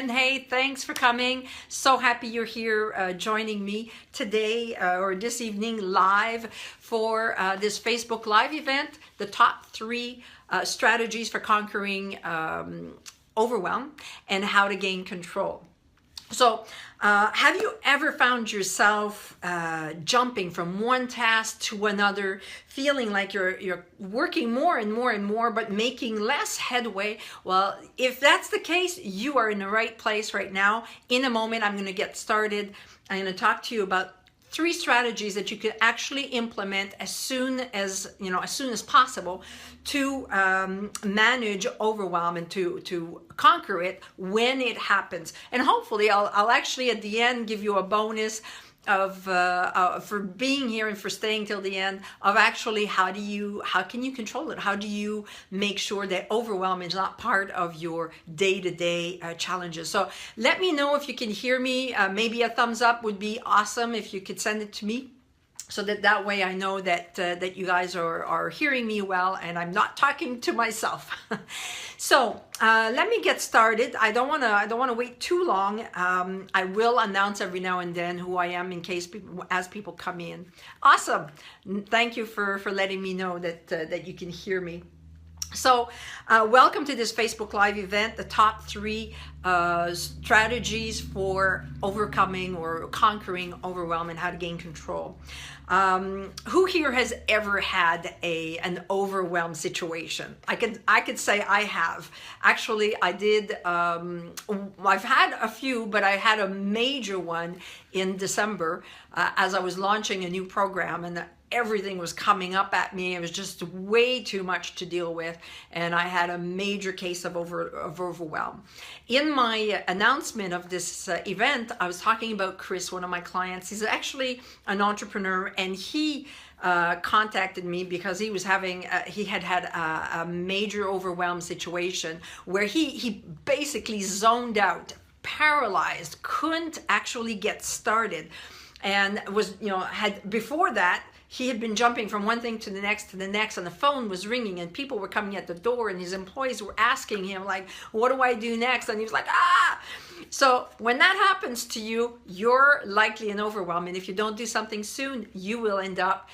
And hey, thanks for coming. So happy you're here joining me today or this evening live for this Facebook Live event, the top 3 strategies for conquering overwhelm and how to gain control. So have you ever found yourself jumping from one task to another, feeling like you're working more and more and more, but making less headway? Well, if that's the case, you are in the right place right now. In a moment, I'm going to get started. I'm going to talk to you about 3 strategies that you can actually implement as soon as possible to manage overwhelm and to conquer it when it happens. And hopefully I'll actually at the end give you a bonus of for being here and for staying till the end of actually how can you control it? How do you make sure that overwhelm is not part of your day-to-day challenges? So let me know if you can hear me. Maybe a thumbs up would be awesome if you could send it to me, so that way I know that that you guys are hearing me well and I'm not talking to myself. So let me get started. I don't want to wait too long. I will announce every now and then who I am in case as people come in. Awesome. Thank you for letting me know that you can hear me. So welcome to this Facebook Live event, the top 3 strategies for overcoming or conquering overwhelm and how to gain control. Who here has ever had an overwhelm situation? I could say I have. Actually, I did. I've had a few, but I had a major one in December as I was launching a new program, and everything was coming up at me. It was just way too much to deal with, and I had a major case of overwhelm. In my announcement of this event, I was talking about Chris, one of my clients. He's actually an entrepreneur, and he contacted me because he was having he had a major overwhelm situation where he basically zoned out, paralyzed, couldn't actually get started, and was had before that he had been jumping from one thing to the next, and the phone was ringing and people were coming at the door and his employees were asking him like, what do I do next? And he was like, ah! So when that happens to you, you're likely in overwhelm. And if you don't do something soon, you will end up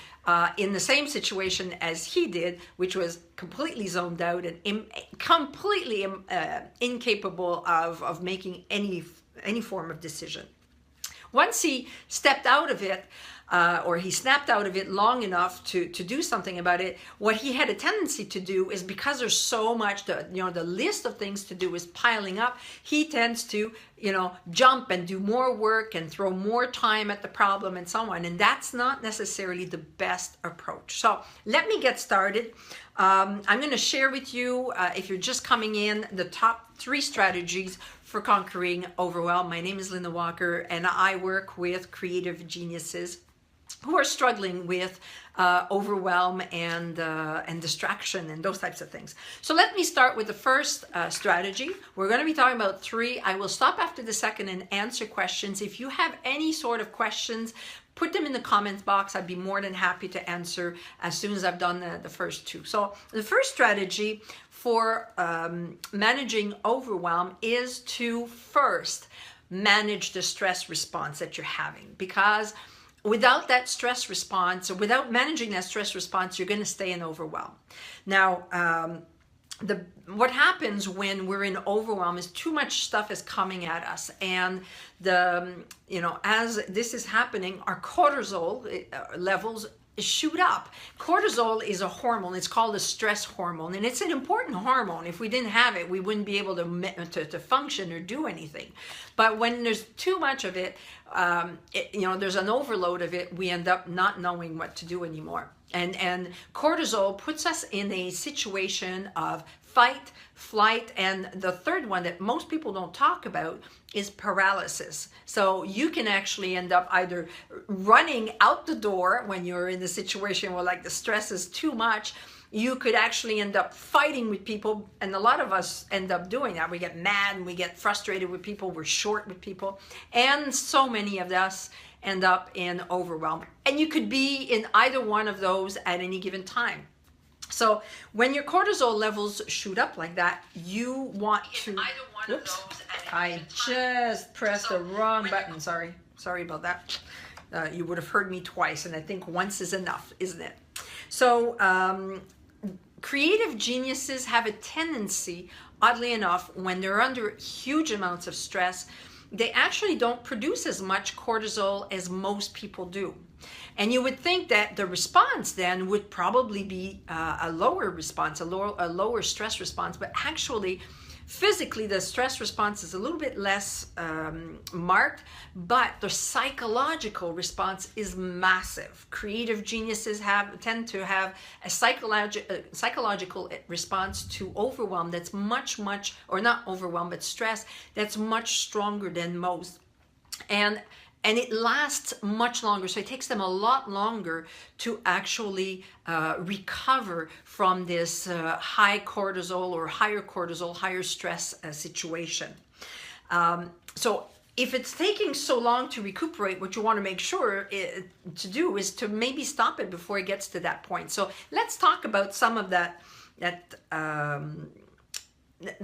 in the same situation as he did, which was completely zoned out and completely incapable of making any form of decision. Once he stepped out of it, or he snapped out of it long enough to do something about it, what he had a tendency to do is, because there's so much, the list of things to do is piling up, he tends to, jump and do more work and throw more time at the problem and so on. And that's not necessarily the best approach. So let me get started. I'm going to share with you, if you're just coming in, the top 3 strategies for conquering overwhelm. My name is Linda Walker, and I work with creative geniuses who are struggling with overwhelm and distraction and those types of things. So let me start with the first strategy. We're going to be talking about 3. I will stop after the second and answer questions. If you have any sort of questions, put them in the comments box. I'd be more than happy to answer as soon as I've done the first 2. So the first strategy for managing overwhelm is to first manage the stress response that you're having, because without that stress response, or without managing that stress response, you're going to stay in overwhelm. Now, what happens when we're in overwhelm is too much stuff is coming at us, and as this is happening, our cortisol levels shoot up. Cortisol is a hormone. It's called a stress hormone, and it's an important hormone. If we didn't have it, we wouldn't be able to function or do anything. But when there's too much of it, there's an overload of it, we end up not knowing what to do anymore. And cortisol puts us in a situation of fight, flight, and the third one that most people don't talk about is paralysis. So you can actually end up either running out the door when you're in the situation where like the stress is too much. You could actually end up fighting with people, and a lot of us end up doing that. We get mad and we get frustrated with people, we're short with people, and so many of us end up in overwhelm. And you could be in either one of those at any given time. So when your cortisol levels shoot up like that, you want to, whoops, I just pressed the wrong button. Sorry about that. You would have heard me twice, and I think once is enough, isn't it? So creative geniuses have a tendency, oddly enough, when they're under huge amounts of stress, they actually don't produce as much cortisol as most people do. And you would think that the response then would probably be a lower response, a lower stress response, but actually physically the stress response is a little bit less marked, but the psychological response is massive. Creative geniuses tend to have a psychological response to overwhelm that's much, or not overwhelm, but stress that's much stronger than most. And it lasts much longer, so it takes them a lot longer to actually recover from this high cortisol or higher cortisol, higher stress situation. So if it's taking so long to recuperate, what you want to make sure to do is to maybe stop it before it gets to that point. So let's talk about some of the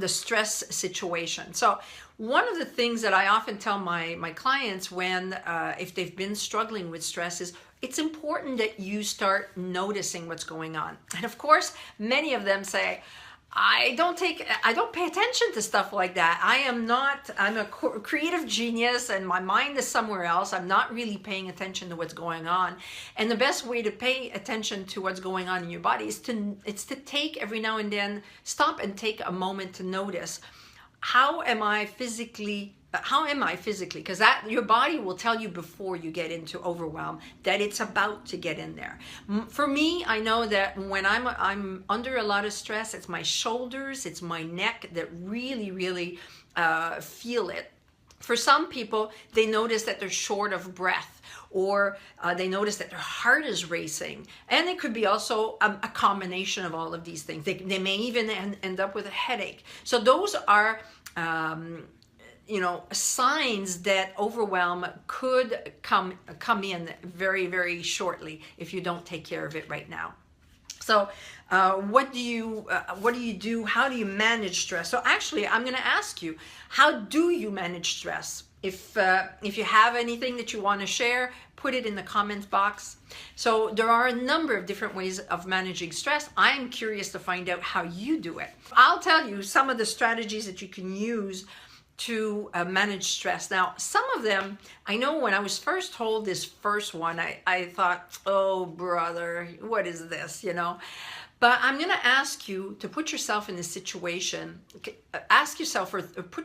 stress situation. So one of the things that I often tell my clients when if they've been struggling with stress is it's important that you start noticing what's going on. And of course, many of them say, I don't pay attention to stuff like that. I'm a creative genius and my mind is somewhere else. I'm not really paying attention to what's going on. And the best way to pay attention to what's going on in your body is to take every now and then, stop and take a moment to notice, how am I physically? Because your body will tell you before you get into overwhelm that it's about to get in there. For me, I know that when I'm under a lot of stress, it's my shoulders, it's my neck that really feel it. For some people, they notice that they're short of breath, or they notice that their heart is racing. And it could be also a combination of all of these things. They may even end up with a headache. So those are signs that overwhelm could come in very shortly if you don't take care of it right now. So what do you do? How do you manage stress? So actually, I'm going to ask you, how do you manage stress? If you have anything that you want to share, put it in the comments box. So there are a number of different ways of managing stress. I'm curious to find out how you do it. I'll tell you some of the strategies that you can use to manage stress. Now, some of them, I know when I was first told this first one, I thought, oh brother, what is this, But I'm going to ask you to put yourself in a situation, put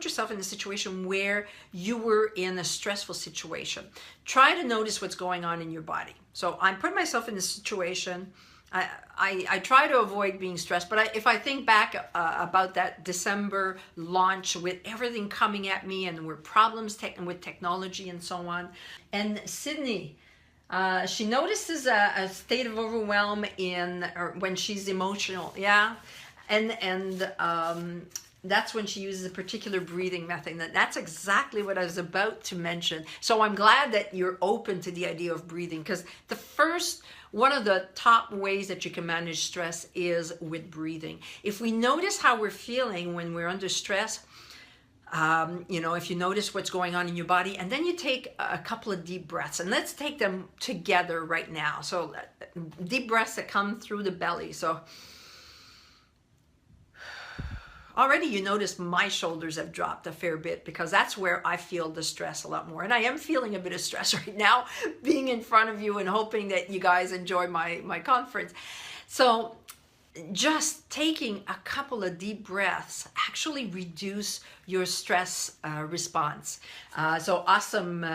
yourself in a situation where you were in a stressful situation. Try to notice what's going on in your body. So I'm putting myself in this situation. I try to avoid being stressed, but if I think back about that December launch with everything coming at me and were problems with technology and so on, and Sydney, she notices a state of overwhelm when she's emotional, yeah, and that's when she uses a particular breathing method. That's exactly what I was about to mention. So I'm glad that you're open to the idea of breathing, because one of the top ways that you can manage stress is with breathing. If we notice how we're feeling when we're under stress, if you notice what's going on in your body, and then you take a couple of deep breaths, and let's take them together right now. So deep breaths that come through the belly. So already you notice my shoulders have dropped a fair bit, because that's where I feel the stress a lot more. And I am feeling a bit of stress right now, being in front of you and hoping that you guys enjoy my conference. So just taking a couple of deep breaths actually reduce your stress response. So awesome,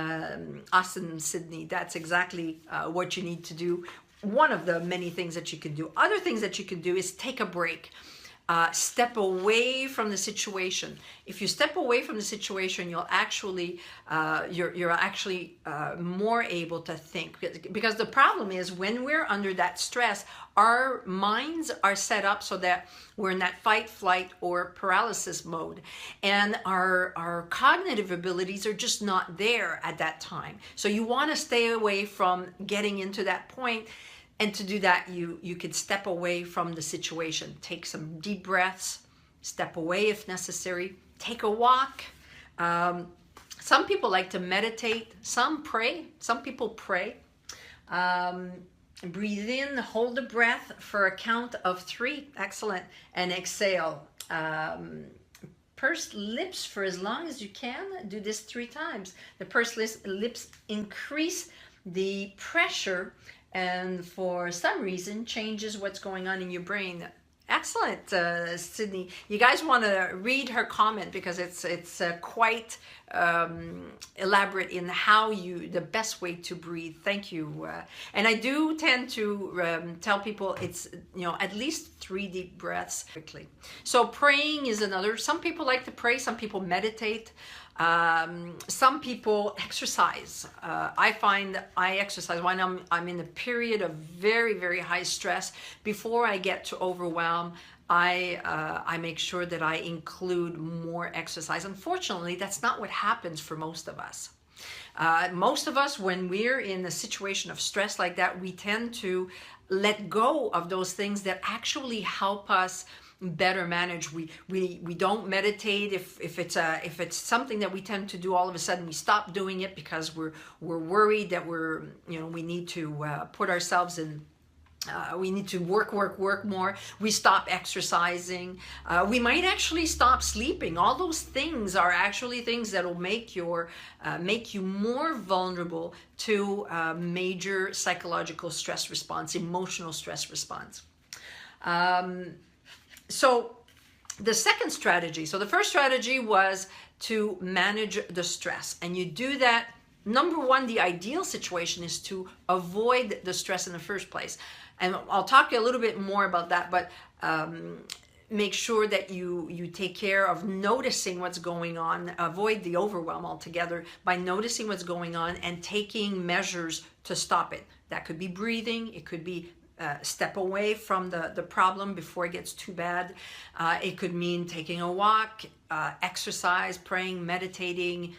Sydney. That's exactly what you need to do. One of the many things that you can do. Other things that you can do is take a break. Step away from the situation. If you step away from the situation, you're actually more able to think. Because the problem is, when we're under that stress, our minds are set up so that we're in that fight, flight, or paralysis mode, and our cognitive abilities are just not there at that time. So you want to stay away from getting into that point. And to do that, you could step away from the situation. Take some deep breaths, step away if necessary, take a walk. Some people like to meditate, some pray, some people pray. Breathe in, hold the breath for a count of 3, excellent, and exhale. Purse lips for as long as you can. Do this 3 times. The purse lips increase the pressure and for some reason changes what's going on in your brain. Excellent, Sydney. You guys want to read her comment because it's quite elaborate in how the best way to breathe. Thank you. And I do tend to tell people it's at least 3 deep breaths quickly. So praying is another. Some people like to pray. Some people meditate. Some people exercise. I find I exercise when I'm in a period of very, very high stress. Before I get to overwhelm, I make sure that I include more exercise. Unfortunately, that's not what happens for most of us. Most of us, when we're in a situation of stress like that, we tend to let go of those things that actually help us better manage. We don't meditate if it's something that we tend to do. All of a sudden we stop doing it because we're worried that we need to put ourselves in. We need to work more. We stop exercising. We might actually stop sleeping. All those things are actually things that will make you more vulnerable to major psychological stress response, emotional stress response. So the second strategy, so the first strategy was to manage the stress. And you do that, number one, the ideal situation is to avoid the stress in the first place. And I'll talk a little bit more about that, but make sure that you take care of noticing what's going on. Avoid the overwhelm altogether by noticing what's going on and taking measures to stop it. That could be breathing, it could be step away from the problem before it gets too bad. It could mean taking a walk, exercise, praying, meditating,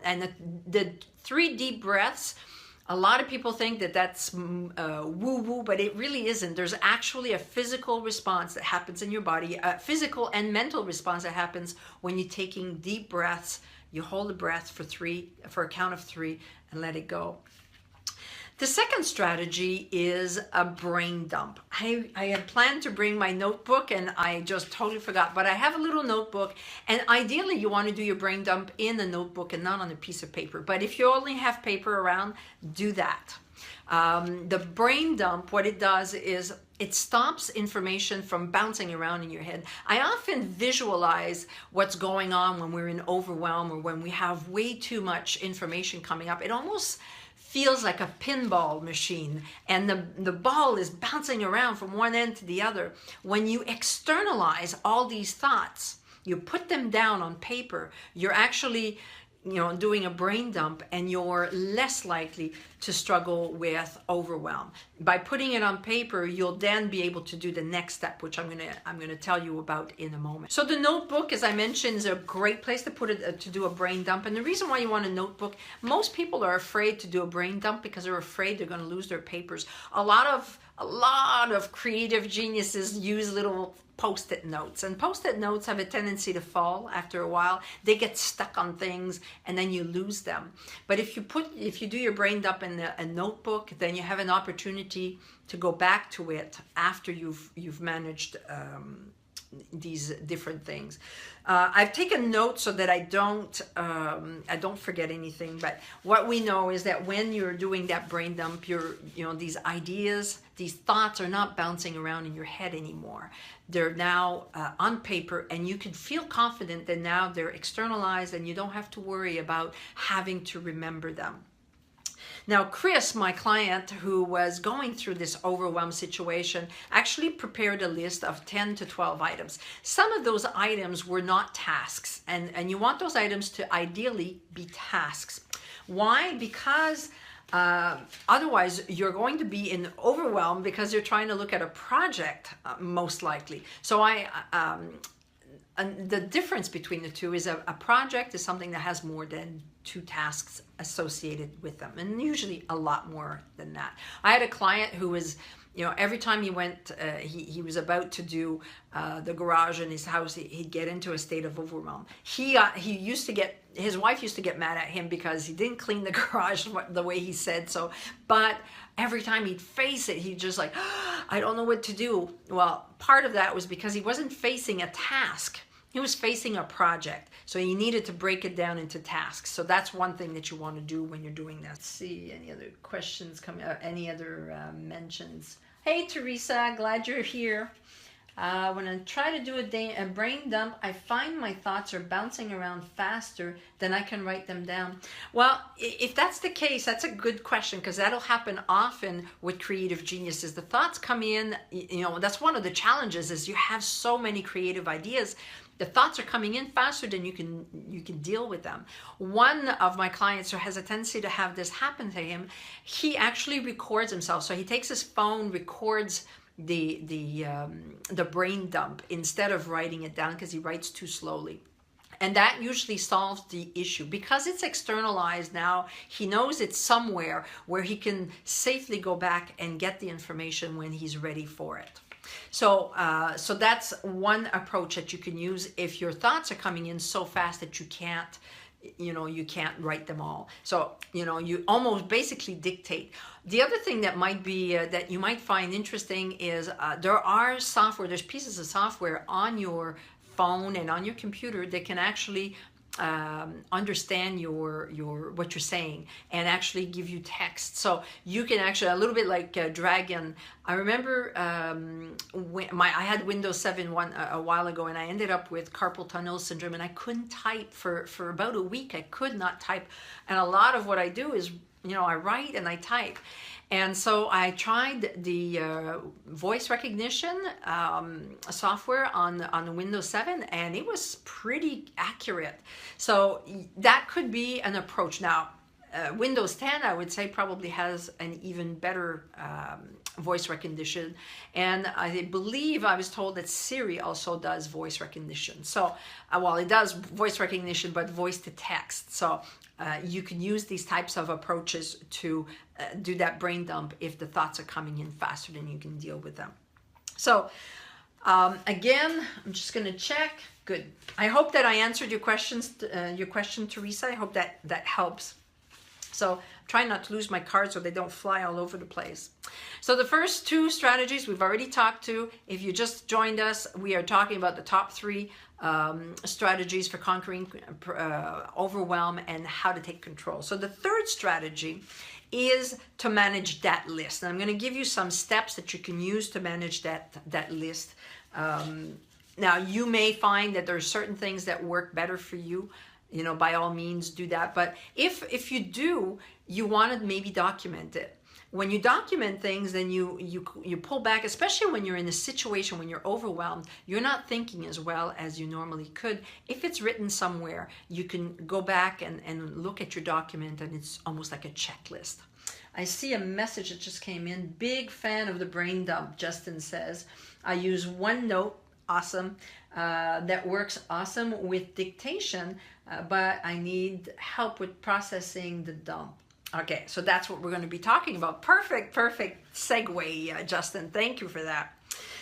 and the 3 deep breaths. A lot of people think that that's woo-woo, but it really isn't. There's actually a physical response that happens in your body, a physical and mental response that happens when you're taking deep breaths. You hold the breath for a count of 3 and let it go. The second strategy is a brain dump. I had planned to bring my notebook and I just totally forgot, but I have a little notebook, and ideally you want to do your brain dump in a notebook and not on a piece of paper. But if you only have paper around, do that. The brain dump, what it does is it stops information from bouncing around in your head. I often visualize what's going on when we're in overwhelm or when we have way too much information coming up. It almost feels like a pinball machine, and the ball is bouncing around from one end to the other. When you externalize all these thoughts, you put them down on paper, you're actually doing a brain dump, and you're less likely to struggle with overwhelm. By putting it on paper, you'll then be able to do the next step, which I'm gonna tell you about in a moment. So the notebook, as I mentioned, is a great place to put it to do a brain dump. And the reason why you want a notebook, most people are afraid to do a brain dump because they're afraid they're going to lose their papers. A lot of creative geniuses use little post-it notes, and post-it notes have a tendency to fall after a while. They get stuck on things and then you lose them. But if you do your brain dump in a notebook, then you have an opportunity to go back to it after you've managed these different things. I've taken notes so that I don't forget anything. But what we know is that when you're doing that brain dump, these ideas, these thoughts are not bouncing around in your head anymore. They're now on paper, and you can feel confident that now they're externalized and you don't have to worry about having to remember them. Now, Chris, my client who was going through this overwhelm situation, actually prepared a list of 10 to 12 items. Some of those items were not tasks, and you want those items to ideally be tasks. Why? Because otherwise you're going to be in overwhelm and the difference between the two is a project is something that has more than 2 tasks associated with them, and usually a lot more than that. I had a client who was, every time he went, he was about to do the garage in his house, he'd get into a state of overwhelm. His wife used to get mad at him because he didn't clean the garage the way he said so, but every time he'd face it, he'd just like, I don't know what to do. Well, part of that was because he wasn't facing a task. He was facing a project. So he needed to break it down into tasks. So that's one thing that you want to do when you're doing that. Let's see, any other questions coming up, any other mentions? Hey, Teresa, glad you're here. When I try to do a brain dump, I find my thoughts are bouncing around faster than I can write them down. Well, if that's the case, that's a good question, because that'll happen often with creative geniuses. The thoughts come in, that's one of the challenges, is you have so many creative ideas. The thoughts are coming in faster than you can deal with them. One of my clients who has a tendency to have this happen to him, he actually records himself. So he takes his phone, records the brain dump instead of writing it down, because he writes too slowly. And that usually solves the issue. Because it's externalized now, he knows it's somewhere where he can safely go back and get the information when he's ready for it. So that's one approach that you can use if your thoughts are coming in so fast that you can't write them all. So, you almost basically dictate. The other thing that might be, that you might find interesting is there's pieces of software on your phone and on your computer that can actually understand what you're saying and actually give you text. So you can actually, a little bit like Dragon. I remember when I had Windows 7 a while ago, and I ended up with carpal tunnel syndrome, and I couldn't type for about a week. I could not type, and a lot of what I do is, I write and I type. And so I tried the voice recognition software on the Windows 7, and it was pretty accurate. So that could be an approach. Now, Windows 10, I would say, probably has an even better voice recognition. And I believe I was told that Siri also does voice recognition. So, well, it does voice recognition, but voice to text. So you can use these types of approaches to do that brain dump if the thoughts are coming in faster than you can deal with them. So again, I'm just going to check. Good. I hope that I answered your question, Teresa. I hope that helps. So try not to lose my cards so they don't fly all over the place. So the first 2 strategies we've already talked to. If you just joined us, we are talking about the top 3 strategies for conquering overwhelm and how to take control. So the third strategy is to manage that list. And I'm going to give you some steps that you can use to manage that list. Now, you may find that there are certain things that work better for you. By all means, do that. But if you do, you want to maybe document it. When you document things, then you pull back, especially when you're in a situation when you're overwhelmed, you're not thinking as well as you normally could. If it's written somewhere, you can go back and look at your document, and it's almost like a checklist. I see a message that just came in. Big fan of the brain dump, Justin says. I use OneNote, awesome. That works awesome with dictation, but I need help with processing the dump. Okay, so that's what we're going to be talking about. Perfect segue, Justin. Thank you for that.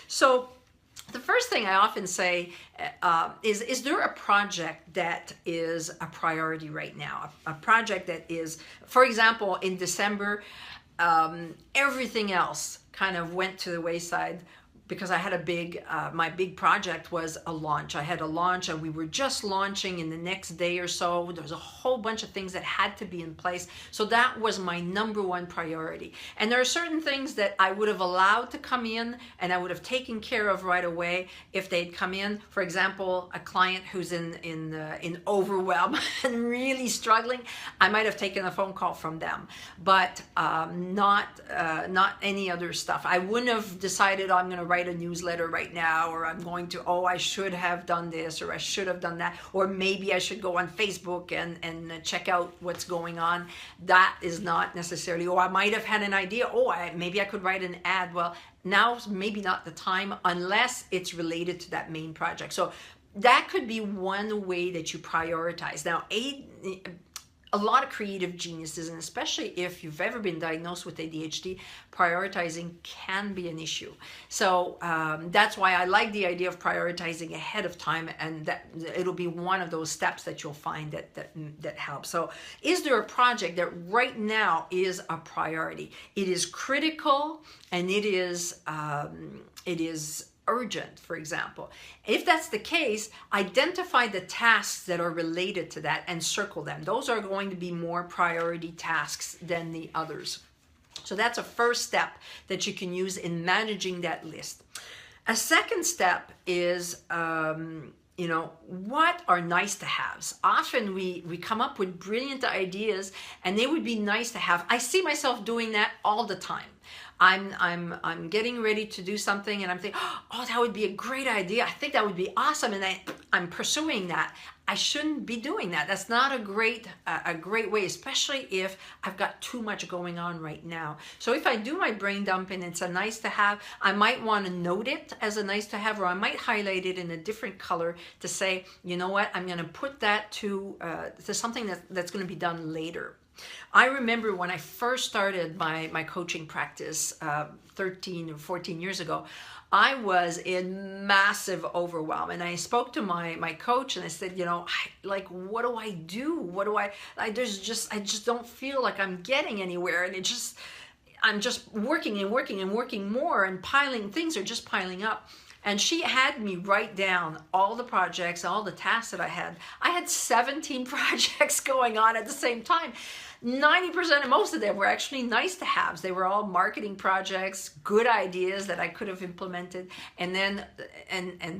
So the first thing I often say is there a project that is a priority right now? A project that is, for example, in December, everything else kind of went to the wayside because I had my big project was a launch. I had a launch, and we were just launching in the next day or so. There was a whole bunch of things that had to be in place. So that was my number 1 priority. And there are certain things that I would have allowed to come in and I would have taken care of right away if they'd come in. For example, a client who's in overwhelm and really struggling, I might have taken a phone call from them, but not any other stuff. I wouldn't have decided I'm going to write a newsletter right now, or I'm going to, I should have done this, or I should have done that, or maybe I should go on Facebook and check out what's going on. That is not necessarily, I might have had an idea, maybe I could write an ad. Well, now's maybe not the time unless it's related to that main project. So that could be one way that you prioritize. Now, a lot of creative geniuses, and especially if you've ever been diagnosed with ADHD, prioritizing can be an issue. So that's why I like the idea of prioritizing ahead of time, and that it'll be one of those steps that you'll find that helps. So is there a project that right now is a priority? It is critical, and it is urgent, for example. If that's the case, identify the tasks that are related to that and circle them. Those are going to be more priority tasks than the others. So that's a first step that you can use in managing that list. A second step is, what are nice to haves? Often we come up with brilliant ideas and they would be nice to have. I see myself doing that all the time. I'm getting ready to do something and I'm thinking, oh, that would be a great idea. I think that would be awesome. And I'm pursuing that. I shouldn't be doing that. That's not a great way, especially if I've got too much going on right now. So if I do my brain dump and it's a nice to have, I might want to note it as a nice to have, or I might highlight it in a different color to say, you know what, I'm going to put that to something that's going to be done later. I remember when I first started my coaching practice 13 or 14 years ago, I was in massive overwhelm, and I spoke to my coach and I said, what do I do? I just don't feel like I'm getting anywhere, and I'm just working and working and working more, and things are just piling up. And she had me write down all the projects, all the tasks that I had. I had 17 projects going on at the same time. 90% of most of them were actually nice to haves. They were all marketing projects, good ideas that I could have implemented. And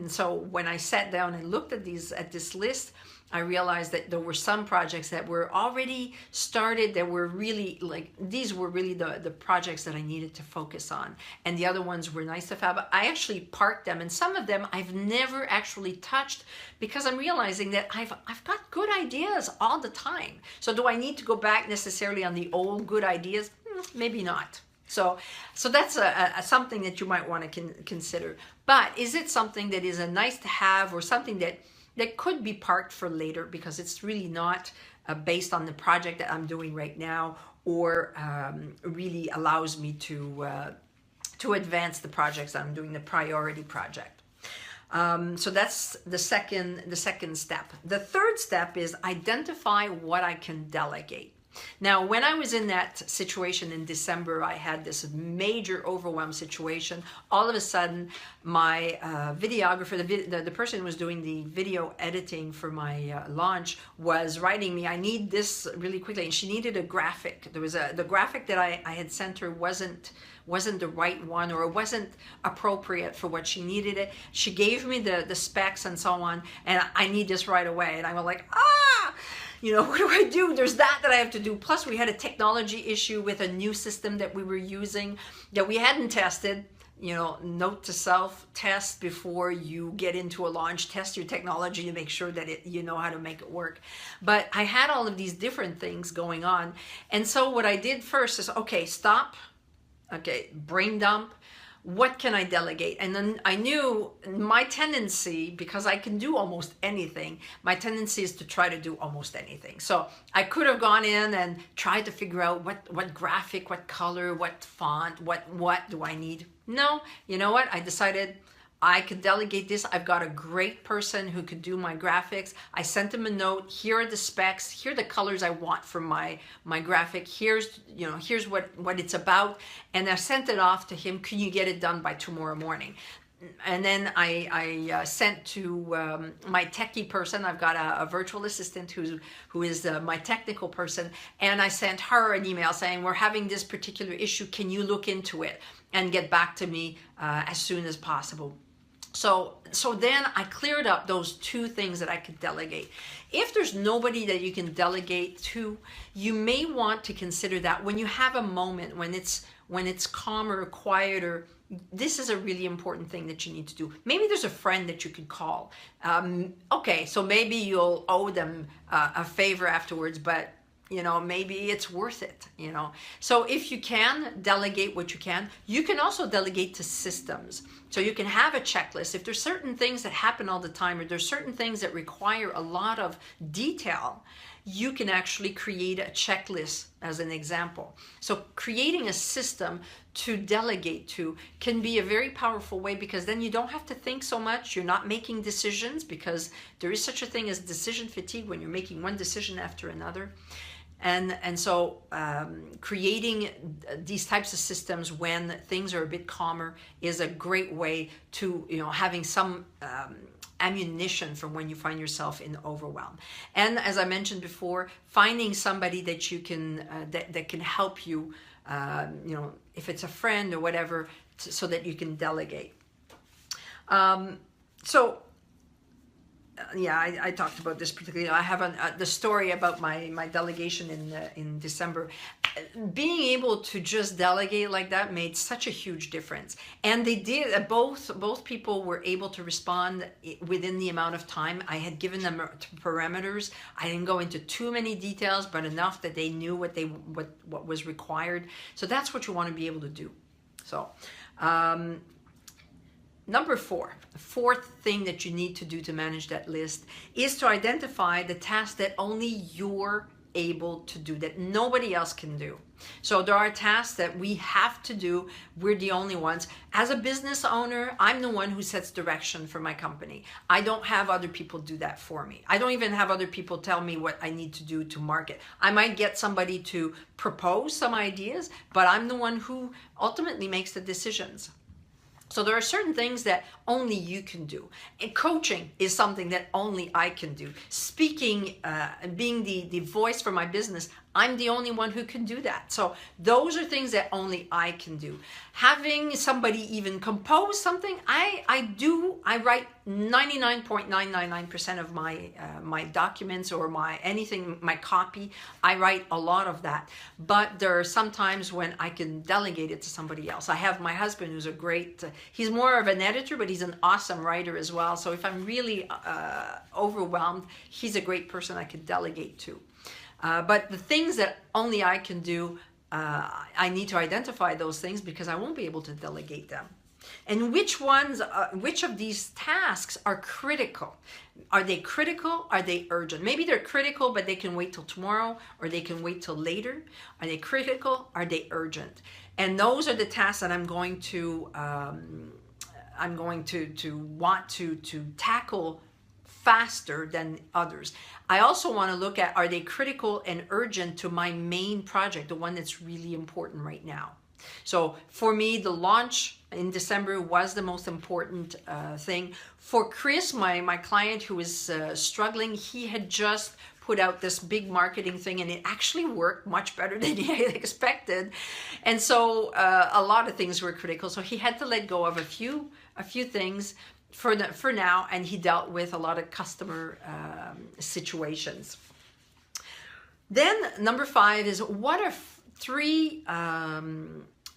so when I sat down and looked at this list, I realized that there were some projects that were already started that were really these were really the projects that I needed to focus on. And the other ones were nice to have. I actually parked them, and some of them I've never actually touched because I'm realizing that I've got good ideas all the time. So do I need to go back necessarily on the old good ideas? Maybe not. So that's something that you might want to consider. But is it something that is a nice to have, or something that could be parked for later because it's really not based on the project that I'm doing right now, or really allows me to advance the projects that I'm doing, the priority project. So that's the second step. The third step is identify what I can delegate. Now, when I was in that situation in December, I had this major overwhelm situation. All of a sudden, my videographer, the person who was doing the video editing for my launch, was writing me, I need this really quickly. And she needed a graphic. The graphic that I had sent her wasn't the right one, or it wasn't appropriate for what she needed it. She gave me the specs and so on, and I need this right away. And I was like, what do I do? There's that I have to do. Plus, we had a technology issue with a new system that we were using that we hadn't tested. Note to self, test before you get into a launch. Test your technology to make sure that you know how to make it work. But I had all of these different things going on. And so what I did first is, okay, stop. Okay, brain dump. What can I delegate? And then I knew my tendency, because I can do almost anything, my tendency is to try to do almost anything. So I could have gone in and tried to figure out what graphic, what color, what font, what do I need? No, you know what? I decided I could delegate this. I've got a great person who could do my graphics. I sent him a note. Here are the specs. Here are the colors I want for my graphic. Here's what it's about. And I sent it off to him. Can you get it done by tomorrow morning? And then I sent to my techie person. I've got a virtual assistant who is my technical person. And I sent her an email saying, we're having this particular issue. Can you look into it and get back to me as soon as possible? So then I cleared up those two things that I could delegate. If there's nobody that you can delegate to, you may want to consider that when you have a moment when it's calmer, quieter. This is a really important thing that you need to do. Maybe there's a friend that you could call. Okay, so maybe you'll owe them a favor afterwards, but maybe it's worth it, So if you can delegate what you can also delegate to systems. So you can have a checklist. If there's certain things that happen all the time, or there's certain things that require a lot of detail, you can actually create a checklist as an example. So creating a system to delegate to can be a very powerful way, because then you don't have to think so much. You're not making decisions, because there is such a thing as decision fatigue when you're making one decision after another. And so creating these types of systems when things are a bit calmer is a great way to, having some ammunition from when you find yourself in overwhelm. And as I mentioned before, finding somebody that you can that can help you, if it's a friend or whatever, so that you can delegate. I talked about this particularly. I have the story about my delegation in December. Being able to just delegate like that made such a huge difference, and they did. Both people were able to respond within the amount of time. I had given them parameters. I didn't go into too many details, but enough that they knew what was required. So that's what you want to be able to do. So. Number four, the fourth thing that you need to do to manage that list is to identify the tasks that only you're able to do, that nobody else can do. So there are tasks that we have to do. We're the only ones. As a business owner, I'm the one who sets direction for my company. I don't have other people do that for me. I don't even have other people tell me what I need to do to market. I might get somebody to propose some ideas, but I'm the one who ultimately makes the decisions. So there are certain things that only you can do. And coaching is something that only I can do. Speaking, being the voice for my business, I'm the only one who can do that. So those are things that only I can do. Having somebody even compose something, I write 99.999% of my documents or my copy. I write a lot of that. But there are some times when I can delegate it to somebody else. I have my husband, who's a great, he's more of an editor, but he's an awesome writer as well. So if I'm really overwhelmed, he's a great person I could delegate to. But the things that only I can do, I need to identify those things, because I won't be able to delegate them. And which of these tasks are critical? Are they critical? Are they urgent? Maybe they're critical, but they can wait till tomorrow, or they can wait till later. Are they critical? Are they urgent? And those are the tasks that I'm going to want to tackle faster than others. I also want to look at, are they critical and urgent to my main project, the one that's really important right now? So for me, the launch in December was the most important thing. For Chris, my client who is struggling, he had just put out this big marketing thing, and it actually worked much better than he had expected. And so a lot of things were critical. So he had to let go of a few things for now, and he dealt with a lot of customer situations. Then number 5 is, what are 3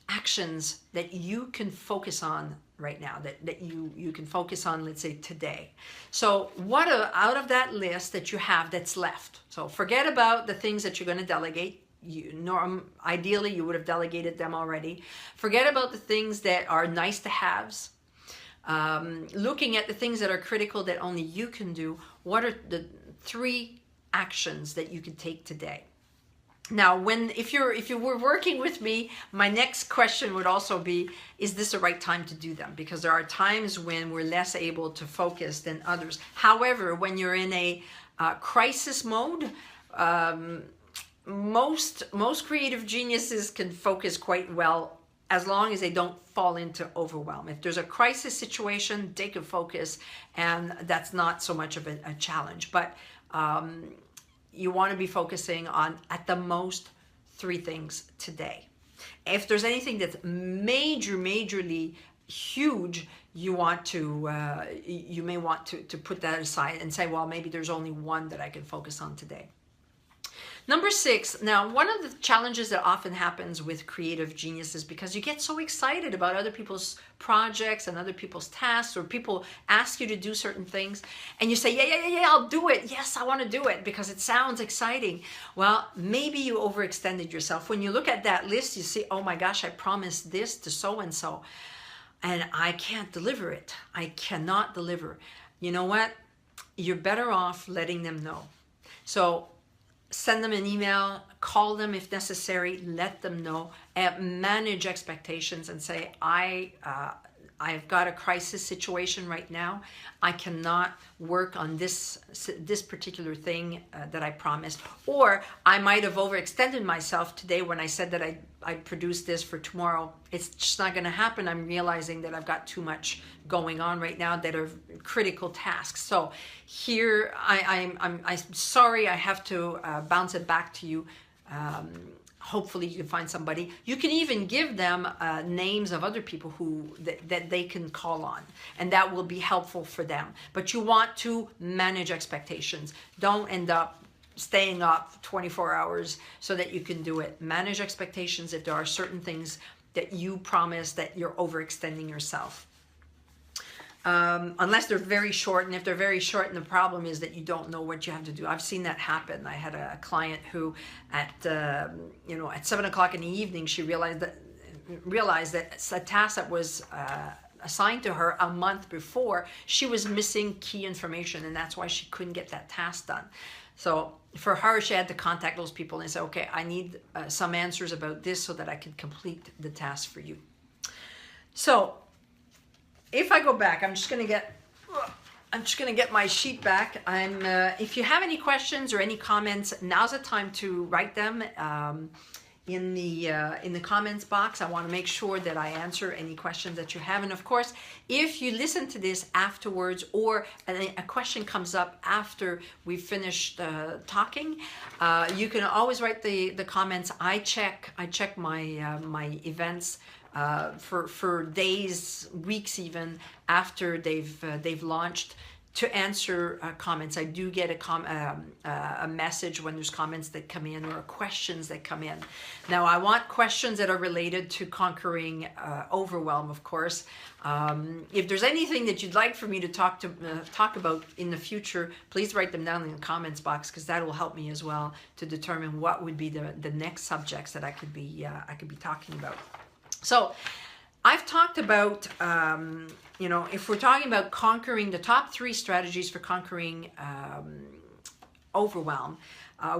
actions that you can focus on right now, that you can focus on, let's say today. So what out of that list that you have that's left? So forget about the things that you're going to delegate. Ideally you would have delegated them already. Forget about the things that are nice to haves. Looking at the things that are critical that only you can do. What are the 3 actions that you can take today? Now, if you were working with me, my next question would also be, is this the right time to do them? Because there are times when we're less able to focus than others. However, when you're in a crisis mode, most creative geniuses can focus quite well, as long as they don't fall into overwhelm. If there's a crisis situation, they can focus, and that's not so much of a challenge. But you want to be focusing on, at the most, 3 things today. If there's anything that's majorly huge, you may want to put that aside and say, well, maybe there's only 1 that I can focus on today. Number 6, now one of the challenges that often happens with creative genius is because you get so excited about other people's projects and other people's tasks, or people ask you to do certain things and you say, yeah, I'll do it. Yes, I want to do it because it sounds exciting. Well, maybe you overextended yourself. When you look at that list, you see, oh my gosh, I promised this to so-and-so and I can't deliver it. I cannot deliver. You know what? You're better off letting them know. So send them an email, call them if necessary, let them know, and manage expectations and say, I've got a crisis situation right now. I cannot work on this particular thing that I promised. Or I might have overextended myself today when I said that I'd produce this for tomorrow. It's just not going to happen. I'm realizing that I've got too much going on right now that are critical tasks. So here, I'm sorry, I have to bounce it back to you. Hopefully you can find somebody. You can even give them names of other people that they can call on, and that will be helpful for them. But you want to manage expectations. Don't end up staying up 24 hours so that you can do it. Manage expectations if there are certain things that you promise that you're overextending yourself. Unless they're very short, and if they're very short and the problem is that you don't know what you have to do. I've seen that happen. I had a client who at 7 o'clock in the evening, she realized that a task that was assigned to her a month before, she was missing key information, and that's why she couldn't get that task done. So for her, she had to contact those people and say, okay, I need some answers about this so that I can complete the task for you. So if I go back, I'm just gonna get my sheet back. If you have any questions or any comments, now's the time to write them in the comments box. I want to make sure that I answer any questions that you have. And of course, if you listen to this afterwards, or a question comes up after we've finished talking, you can always write the comments. I check my my events for days, weeks, even after they've launched, to answer comments. I do get a message when there's comments that come in or questions that come in. Now, I want questions that are related to conquering overwhelm, of course. If there's anything that you'd like for me to talk about in the future, please write them down in the comments box, because that will help me as well to determine what would be the next subjects that I could be talking about. So I've talked about, if we're talking about conquering the top 3 strategies for conquering overwhelm,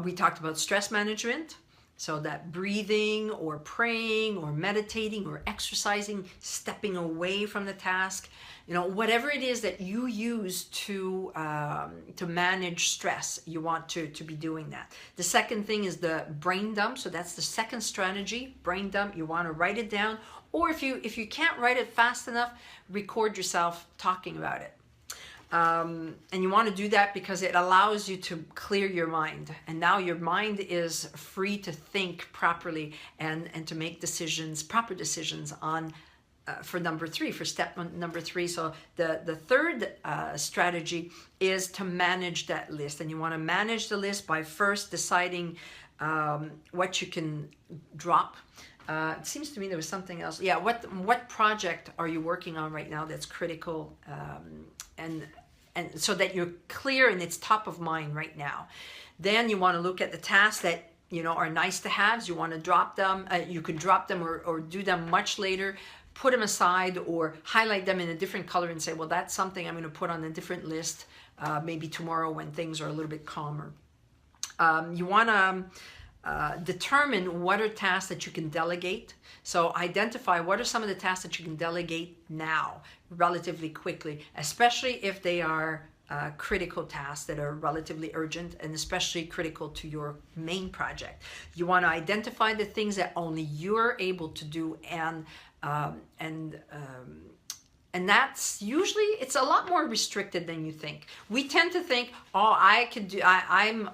we talked about stress management. So that breathing or praying or meditating or exercising, stepping away from the task, whatever it is that you use to manage stress, you want to be doing that. The second thing is the brain dump. So that's the second strategy, brain dump. You want to write it down, or if you can't write it fast enough, record yourself talking about it. And you want to do that because it allows you to clear your mind, and now your mind is free to think properly and to make proper decisions on for number 3, for step number 3. So the third strategy is to manage that list, and you want to manage the list by first deciding what you can drop. It seems to me there was something else. Yeah, what project are you working on right now that's critical, and so that you're clear and it's top of mind right now. Then you want to look at the tasks that are nice to haves. You want to drop them. You could drop them or do them much later. Put them aside or highlight them in a different color and say, well, that's something I'm going to put on a different list, maybe tomorrow when things are a little bit calmer. You want to determine what are tasks that you can delegate. So identify what are some of the tasks that you can delegate now, relatively quickly, especially if they are critical tasks that are relatively urgent and especially critical to your main project. You want to identify the things that only you're able to do, and that's usually, it's a lot more restricted than you think. We tend to think, oh, I'm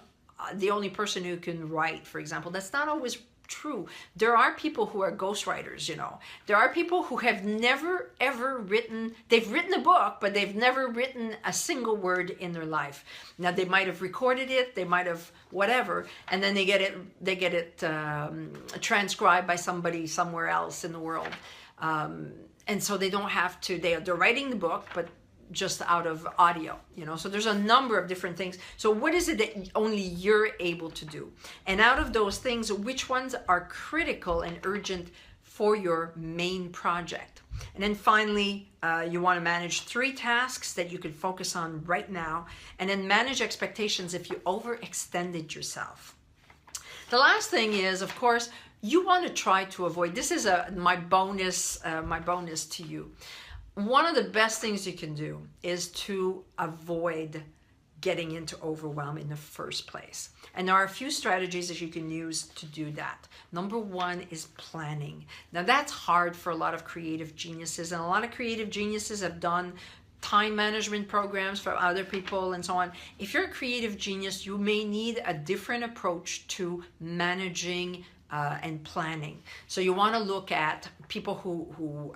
the only person who can write, for example. That's not always true. There are people who are ghostwriters, you know. There are people who have never ever written, they've written a book, but they've never written a single word in their life. Now they might have recorded it, they might have whatever, and then they get it transcribed by somebody somewhere else in the world. And so they don't have to, they're writing the book, but just out of audio, you know. So there's a number of different things. So what is it that only you're able to do? And out of those things, which ones are critical and urgent for your main project? And then finally, you want to manage 3 tasks that you can focus on right now, and then manage expectations if you overextended yourself. The last thing is, of course, you want to try to avoid, this is my bonus to you. One of the best things you can do is to avoid getting into overwhelm in the first place. And there are a few strategies that you can use to do that. Number 1 is planning. Now that's hard for a lot of creative geniuses, and a lot of creative geniuses have done time management programs for other people and so on. If you're a creative genius, you may need a different approach to managing and planning. So you want to look at people who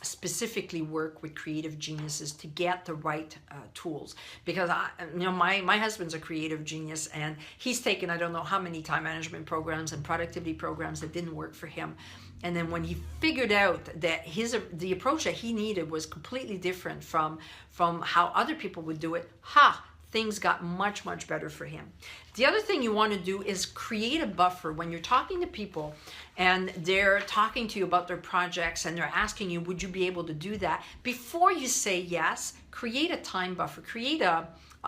specifically work with creative geniuses to get the right tools, because my husband's a creative genius, and he's taken I don't know how many time management programs and productivity programs that didn't work for him. And then when he figured out that the approach that he needed was completely different from how other people would do it, things got much, much better for him. The other thing you want to do is create a buffer when you're talking to people and they're talking to you about their projects and they're asking you, would you be able to do that? Before you say yes, create a time buffer.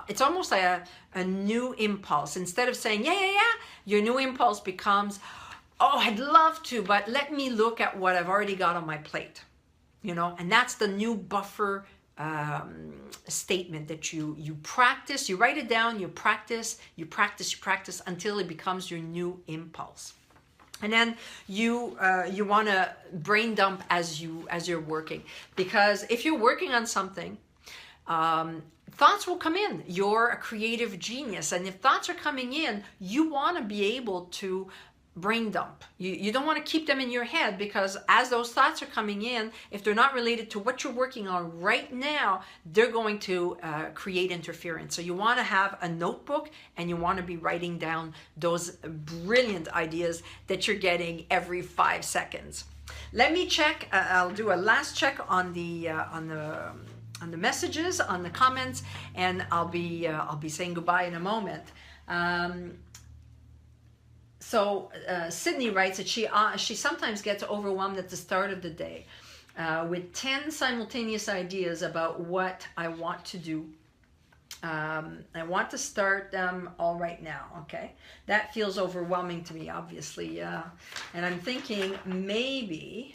It's almost like a new impulse. Instead of saying, yeah, your new impulse becomes, oh, I'd love to, but let me look at what I've already got on my plate. You know, and that's the new buffer statement that you practice, you write it down, you practice until it becomes your new impulse. And then you want to brain dump as you're working, because if you're working on something, thoughts will come in. You're a creative genius, and if thoughts are coming in, you want to be able to brain dump. You don't want to keep them in your head, because as those thoughts are coming in, if they're not related to what you're working on right now, they're going to create interference. So you want to have a notebook, and you want to be writing down those brilliant ideas that you're getting every 5 seconds. Let me check. I'll do a last check on the messages, on the comments, and I'll be saying goodbye in a moment. So Sydney writes that she sometimes gets overwhelmed at the start of the day with 10 simultaneous ideas about what I want to do. I want to start them all right now. Okay, that feels overwhelming to me, obviously. And I'm thinking maybe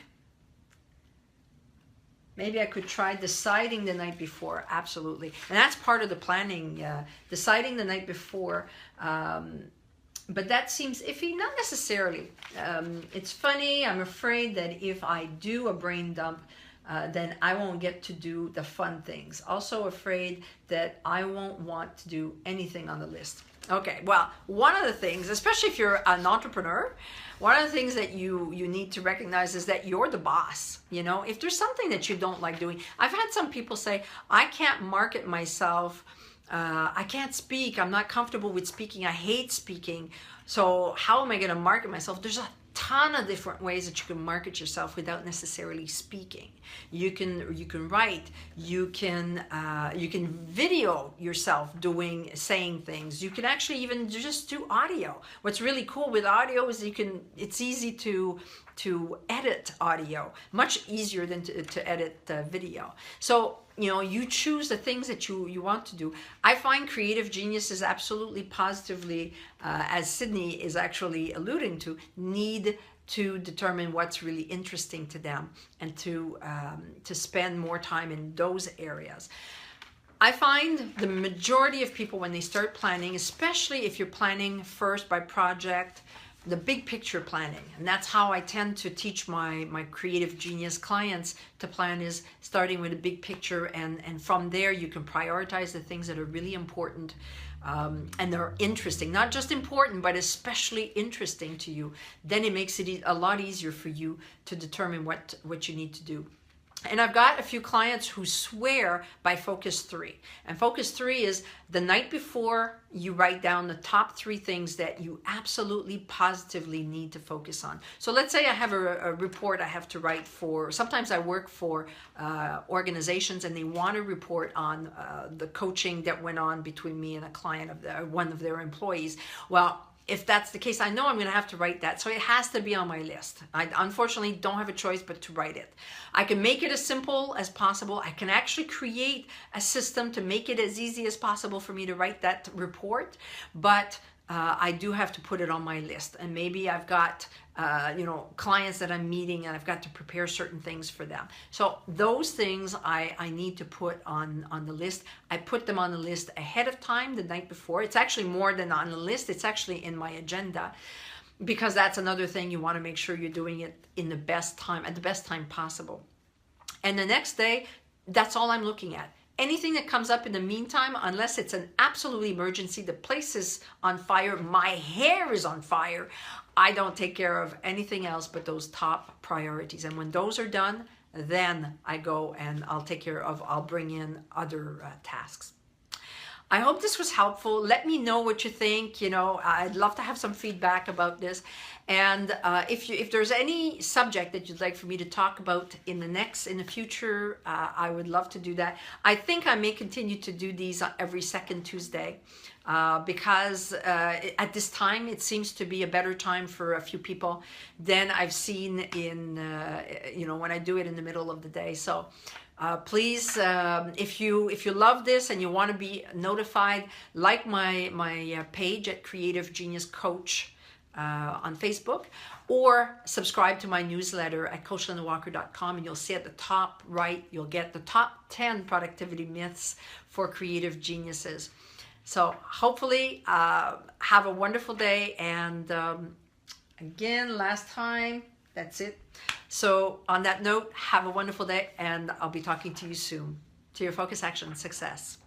I could try deciding the night before. Absolutely, and that's part of the planning. Deciding the night before. But that seems iffy, not necessarily. It's funny, I'm afraid that if I do a brain dump, then I won't get to do the fun things. Also afraid that I won't want to do anything on the list. Okay, well, one of the things, especially if you're an entrepreneur, one of the things that you need to recognize is that you're the boss. You know, if there's something that you don't like doing, I've had some people say, I can't market myself. I can't speak. I'm not comfortable with speaking. I hate speaking. So how am I going to market myself? There's a ton of different ways that you can market yourself without necessarily speaking. You can write. You can video yourself saying things. You can actually even just do audio. What's really cool with audio is it's easy to edit audio, much easier than to edit video. So, you know, you choose the things that you want to do. I find creative geniuses absolutely positively, as Sydney is actually alluding to, need to determine what's really interesting to them and to spend more time in those areas. I find the majority of people, when they start planning, especially if you're planning first by project, the big picture planning, and that's how I tend to teach my creative genius clients to plan, is starting with a big picture, and from there you can prioritize the things that are really important and they're interesting, not just important, but especially interesting to you, then it makes it a lot easier for you to determine what you need to do. And I've got a few clients who swear by Focus 3. And Focus 3 is the night before you write down the top 3 things that you absolutely positively need to focus on. So let's say I have a report I have to write for, sometimes I work for organizations and they want to report on the coaching that went on between me and a client of one of their employees. Well, if that's the case, I know I'm going to have to write that. So it has to be on my list. I unfortunately don't have a choice but to write it. I can make it as simple as possible. I can actually create a system to make it as easy as possible for me to write that report. But I do have to put it on my list. And maybe I've got clients that I'm meeting and I've got to prepare certain things for them. So those things I need to put on the list. I put them on the list ahead of time, the night before. It's actually more than on the list. It's actually in my agenda, because that's another thing. You want to make sure you're doing it in the best time, at the best time possible. And the next day, that's all I'm looking at. Anything that comes up in the meantime, unless it's an absolute emergency, the place is on fire, my hair is on fire, I don't take care of anything else but those top priorities. And when those are done, then I go and I'll bring in other tasks. I hope this was helpful. Let me know what you think. I'd love to have some feedback about this. And if there's any subject that you'd like for me to talk about in the future, I would love to do that. I think I may continue to do these every second Tuesday because at this time it seems to be a better time for a few people than I've seen in when I do it in the middle of the day. So please, if you love this and you want to be notified, like my page at Creative Genius Coach on Facebook, or subscribe to my newsletter at coachlandwalker.com, and you'll see at the top right, you'll get the top 10 productivity myths for creative geniuses. So hopefully have a wonderful day. And again, last time, that's it. So on that note, have a wonderful day, and I'll be talking to you soon. To your focus, action, success.